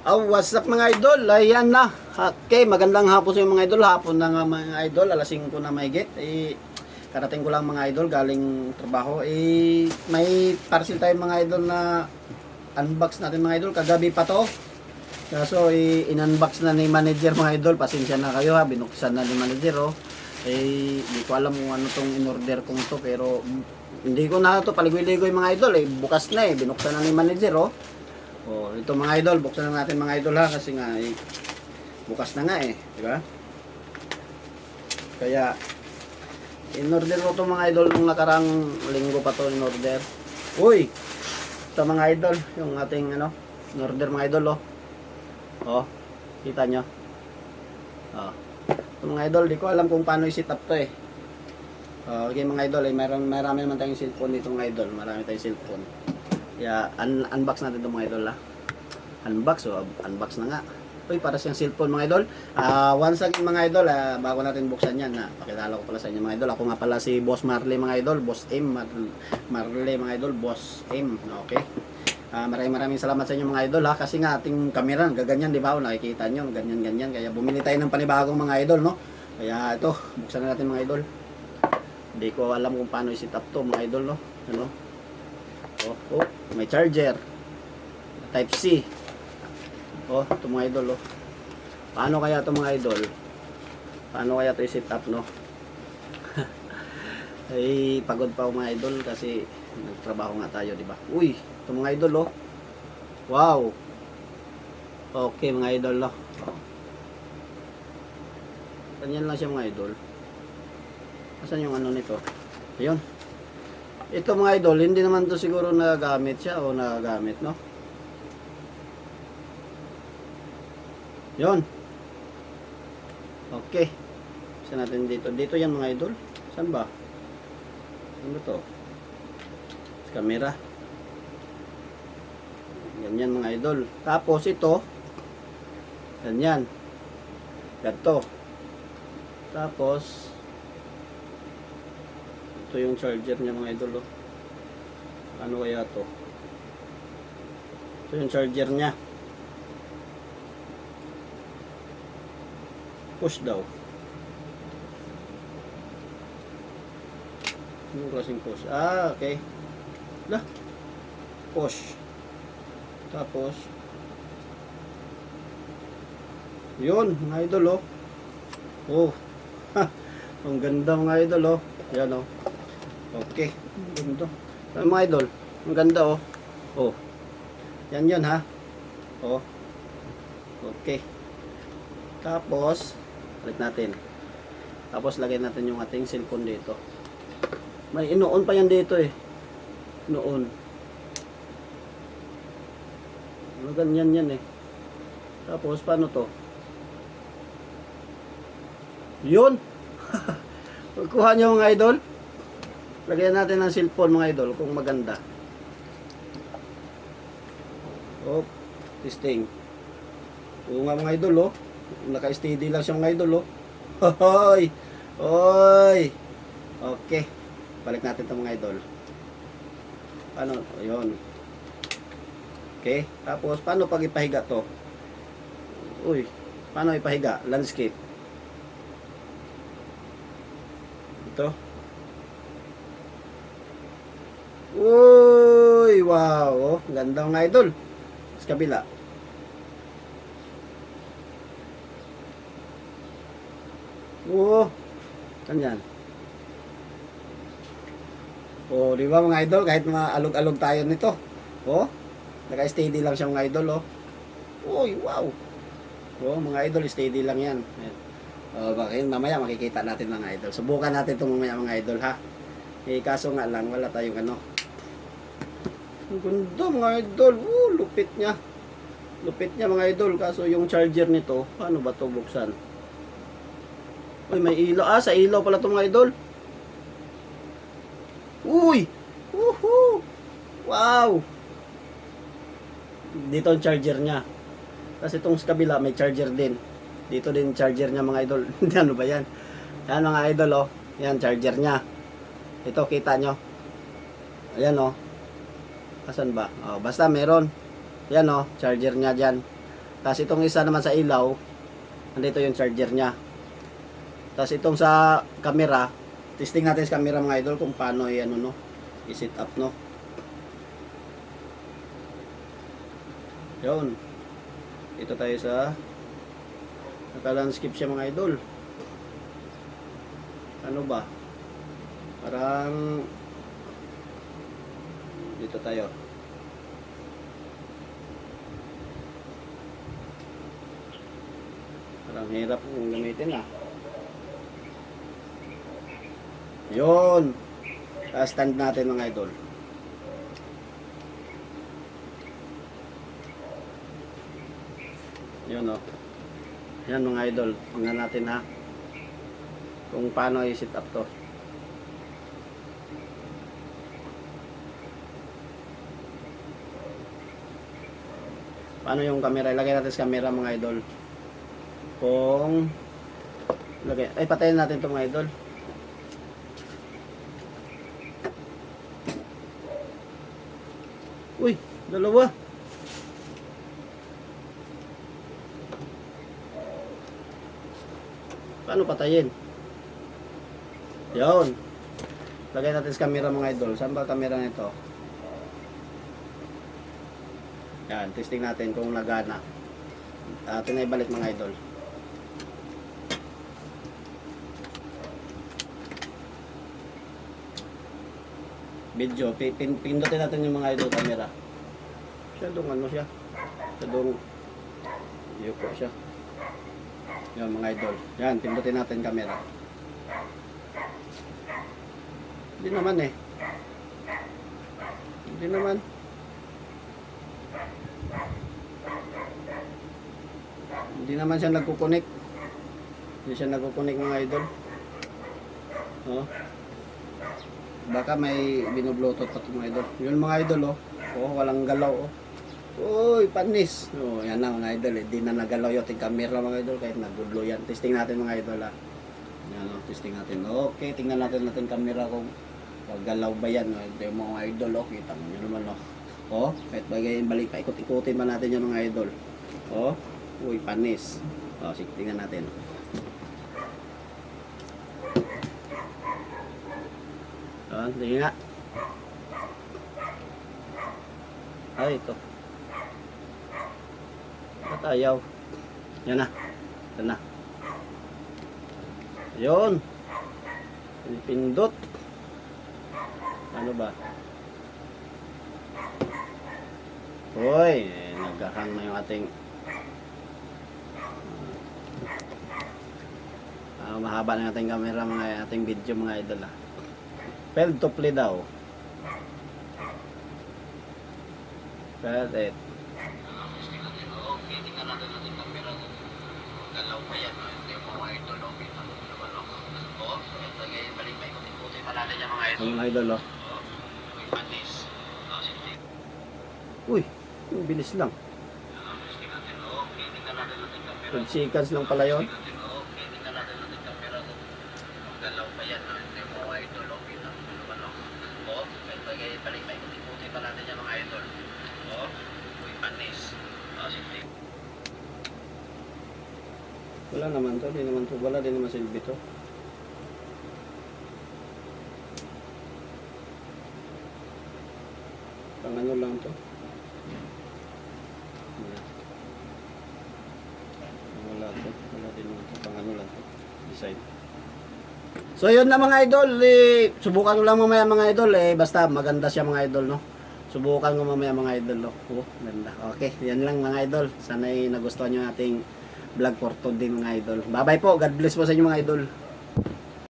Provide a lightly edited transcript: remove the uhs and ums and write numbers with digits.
Oh, what's up mga idol? Ayan na. Okay, magandang hapon sa mga idol. Hapon na nga mga idol. Alas 5 na mahigit. Karating ko lang mga idol galing trabaho. May parcel tayo mga idol na unbox natin mga idol. Kagabi pa to. Kaso in-unbox na ni manager mga idol. Pasensya na kayo ha. Binuksan na ni manager oh. Di ko alam kung ano tong in-order kong to. Pero hindi ko na to paligoy-ligoy mga idol. Bukas na binuksan na ni manager oh. Oh, ito mga idol, buksan na natin mga idol ha kasi nga bukas na nga di ba? Kaya in-order ko to mga idol nung nakarang linggo pa to in-order. Uy. Ito mga idol, yung ating in-order mga idol oh. Oh, kita nyo. Oh. Ito mga idol, di ko alam kung paano i-set up to okay mga idol, marami naman tayong cellphone dito mga idol, marami tayong cellphone. Kaya unbox natin itong mga idol ha. Unbox na nga. Uy, para siyang cellphone mga idol. Once again mga idol, bago natin buksan yan pakilala ko pala sa inyo mga idol. Ako nga pala si Boss Marley mga idol. Boss M, Marley mga idol. Boss M, okay. Maraming salamat sa inyo mga idol ha. Kasi nga ating camera, gaganyan di ba? Nakikita nyo, ganyan. Kaya bumili tayo ng panibagong mga idol no. Kaya ito, buksan na natin mga idol. Hindi ko alam kung paano i-set up to mga idol no. Oh, may charger type C. Oh, ito mga idol paano kaya ito mga idol? Paano kaya ito i-set up no? Pagod pa ako mga idol kasi nagtrabaho nga tayo, di ba? Uy, ito mga idol wow. Okay mga idol ganyan lang siya mga idol. Asan yung ano nito? Ayun. Ito mga idol, hindi naman to siguro nagagamit siya o nagagamit, no? Yon. Okay. Saan natin dito? Dito yan mga idol. Saan ba? Ano to? Sa camera. Ganyan mga idol. Tapos ito. Ganyan. Ganto. Tapos ito yung charger niya mga idol ano kaya to? Ito yung charger niya. Push daw. Anong klaseng push? Okay. Lah. Push. Tapos yun mga idol oh. Ang ganda mga idol yan okay. Ganda. Mga idol, ang ganda oh. Yan ha. Okay. Tapos balik natin. Tapos lagay natin yung ating cellphone dito. May ino-on pa yan dito Ino-on. Ano ganyan yan Tapos paano to? Yun. Pagkuha nyo mga idol, lagyan natin ng cellphone mga idol kung maganda. Testing. Oo nga mga idol naka-steady lang siya mga idol Hoy. Okay. Balik natin ito mga idol. Paano? Ayun. Okay. Tapos paano pag ipahiga to? Uy. Paano ipahiga? Landscape. Ito. Uy, wow. Ganda mga idol. Sa kabila. Ganyan. Di ba mga idol, kahit maalog-alog tayo nito. Naka-steady lang siya mga idol Uy, wow. Mga idol, steady lang yan. Bakit mamaya makikita natin mga idol. Subukan natin ito mamaya mga idol ha. Kaso nga lang wala tayong Ang ganda mga idol. Lupit niya. Lupit niya mga idol. Kaso yung charger nito, paano ba ito buksan? Uy, may ilaw. Sa ilaw pala ito mga idol. Uy! Woohoo! Wow! Dito ang charger niya. Kasi itong sa kabila may charger din. Dito din charger niya mga idol. Ano ba yan? Yan mga idol Yan charger niya. Ito kita nyo. Ayan Asan ba? Basta meron. Yan charger niya dyan. Tapos itong isa naman sa ilaw, nandito yung charger niya. Tapos itong sa camera, testing natin sa camera mga idol kung paano ano no, i-set up no. Yun. Ito tayo sa naka-landscape siya mga idol. Ano ba? Parang dito tayo. Parang hirap yung gamitin ah. Yun. Stand natin mga idol. Yun o. Yan mga idol. Tingnan natin ha. Kung paano i-set up to. Paano yung camera? Ilagay natin sa camera mga idol. Kung lagay. Ay patayin natin to mga idol. Uy, dalawa. Paano patayin? Yun. Lagay natin sa camera mga idol. Saan ba camera nito? Yan, testing natin kung nagana. Atin na ibalik mga idol. Video, pindutin natin yung mga idol camera. Masyadong ano siya. Masyadong yuko siya. Yan mga idol. Yan, pindutin natin camera. Hindi naman eh. Hindi naman. Hindi naman siya nagkukunik. Hindi siya nagkukunik mga idol. Oh. Baka may binublutot pa mga idol. Yun mga idol oh. Oh, walang galaw oh. Uy, panis. Oh, yan na mga idol. Hindi na nagalaw yung ating camera mga idol kahit nagudlo yan. Testing natin mga idol ah. Yan oh, testing natin. Okay, tingnan natin camera kung galaw ba yan. Oh. Ito yung mga idol oh. Kita mo nyo naman oh. Oh, kahit bagay balik pa ikot-ikutin ba natin yung mga idol. Oh, uy, panis. Oh, sige, tingnan natin. Oh, tingnan nga. Ay, ito. Ba't ayaw? Yan na. Yan na. Yun. Pindot. Ano ba? Hoy, naghahang na yung ating mahaba na ating camera mga ating video mga idol ah. Failed to play daw. Failed it. Mga idol oh. Uy, yung bilis lang. 12 seconds lang pala yun. Wala naman to, di naman to, wala din naman silbi to. Pang ano lang to. Wala to, wala din naman to, pang ano lang to. Design. So yun na mga idol, subukan ko lang mamaya mga idol, basta maganda siya mga idol no. Subukan ko mamaya mga idol no. Oh, ganda. Okay, yan lang mga idol. Sana nagustuhan niyo ating vlog for today mga idol. Bye bye po. God bless po sa inyo mga idol.